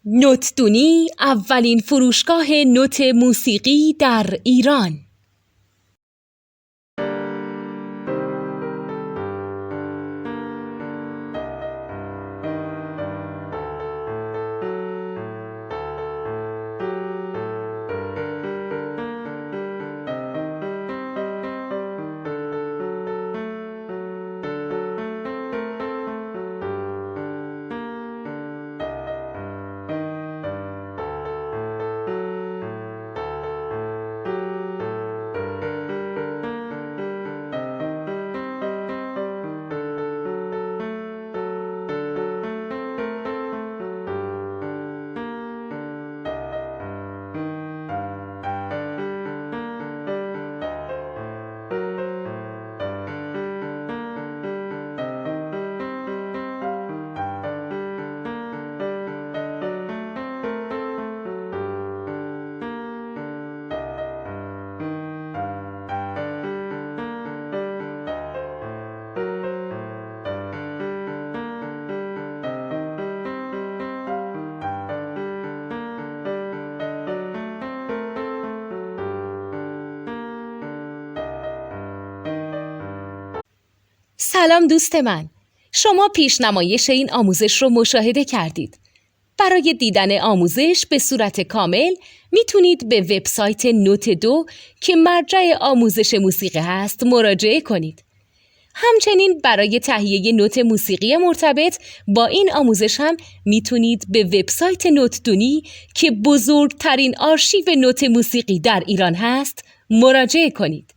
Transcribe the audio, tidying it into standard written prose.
نوتدونی اولین فروشگاه نوت موسیقی در ایران. سلام دوست من، شما پیشنمایش این آموزش رو مشاهده کردید. برای دیدن آموزش به صورت کامل میتونید به وبسایت نوت2 که مرجع آموزش موسیقی هست مراجعه کنید. همچنین برای تهیه نوت موسیقی مرتبط با این آموزش هم میتونید به وبسایت نوتدونی که بزرگترین آرشیو نوت موسیقی در ایران هست مراجعه کنید.